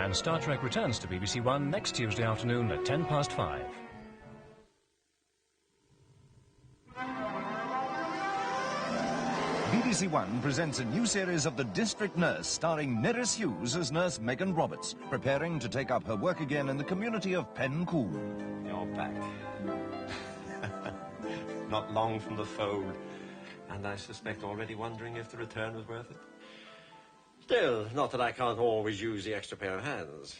And Star Trek returns to BBC1 next Tuesday afternoon at 5:10. BBC1 presents a new series of The District Nurse, starring Nerys Hughes as Nurse Megan Roberts, preparing to take up her work again in the community of Pencool. You're back. Not long from the fold, and I suspect already wondering if the return was worth it. Still, not that I can't always use the extra pair of hands.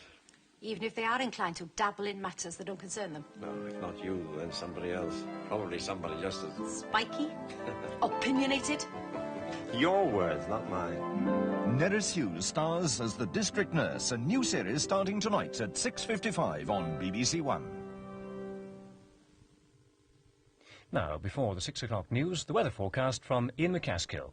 Even if they are inclined to dabble in matters that don't concern them. No, if not you, then somebody else. Probably somebody just as... Spiky? Opinionated? Your words, not mine. Nerys Hughes stars as the District Nurse, a new series starting tonight at 6:55 on BBC1. Now, before the 6 o'clock news, the weather forecast from Ian McCaskill.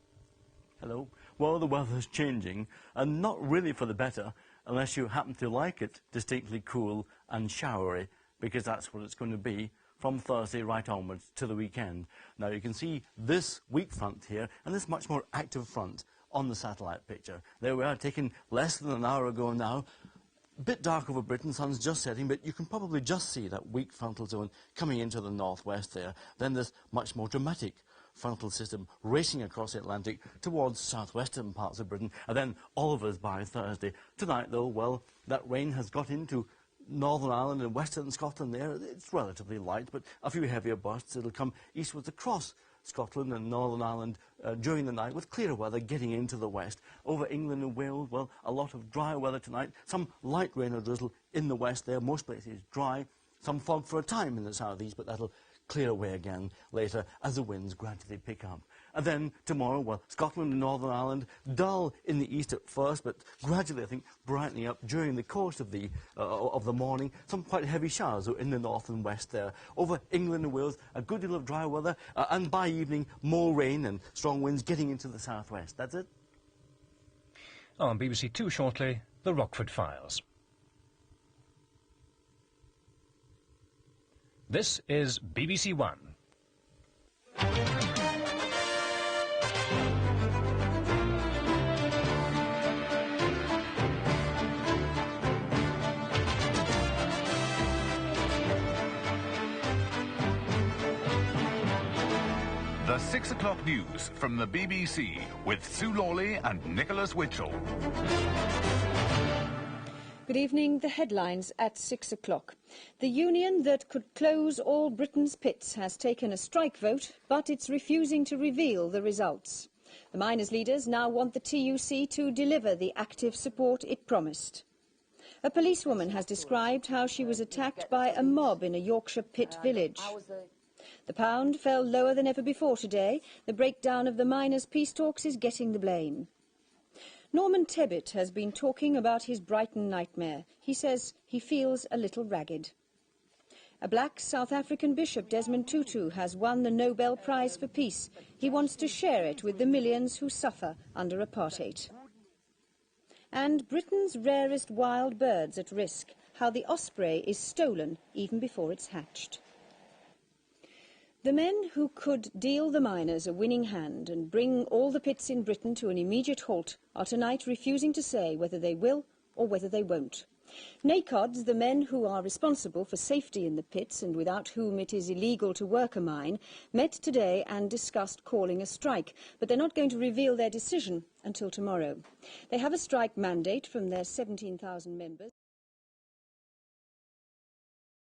Hello. Well, the weather's changing, and not really for the better, unless you happen to like it distinctly cool and showery, because that's what it's going to be from Thursday right onwards to the weekend. Now, you can see this weak front here, and this much more active front on the satellite picture. There we are, taken less than an hour ago now. A bit dark over Britain, sun's just setting, but you can probably just see that weak frontal zone coming into the northwest there. Then this much more dramatic frontal system racing across the Atlantic towards southwestern parts of Britain, and then all of us by Thursday. Tonight, though, well, that rain has got into Northern Ireland and Western Scotland there. It's relatively light, but a few heavier bursts. It'll come eastwards across Scotland and Northern Ireland during the night, with clearer weather getting into the west. Over England and Wales, well, a lot of dry weather tonight. Some light rain or drizzle in the west there. Most places dry. Some fog for a time in the southeast, but that'll clear away again later as the winds gradually pick up. And then tomorrow, well, Scotland and Northern Ireland, dull in the east at first, but gradually, I think, brightening up during the course of the morning. Some quite heavy showers in the north and west there. Over England and Wales, a good deal of dry weather, and by evening, more rain and strong winds getting into the southwest. That's it. On BBC Two shortly, the Rockford Files. This is BBC1. The 6 o'clock news from the BBC with Sue Lawley and Nicholas Witchell. Good evening. The headlines at 6 o'clock. The union that could close all Britain's pits has taken a strike vote, but it's refusing to reveal the results. The miners' leaders now want the TUC to deliver the active support it promised. A policewoman has described how she was attacked by a mob in a Yorkshire pit village. The pound fell lower than ever before today. The breakdown of the miners' peace talks is getting the blame. Norman Tebbit has been talking about his Brighton nightmare. He says he feels a little ragged. A black South African bishop, Desmond Tutu, has won the Nobel Prize for Peace. He wants to share it with the millions who suffer under apartheid. And Britain's rarest wild birds at risk, how the osprey is stolen even before it's hatched. The men who could deal the miners a winning hand and bring all the pits in Britain to an immediate halt are tonight refusing to say whether they will or whether they won't. NACODs, the men who are responsible for safety in the pits and without whom it is illegal to work a mine, met today and discussed calling a strike, but they're not going to reveal their decision until tomorrow. They have a strike mandate from their 17,000 members.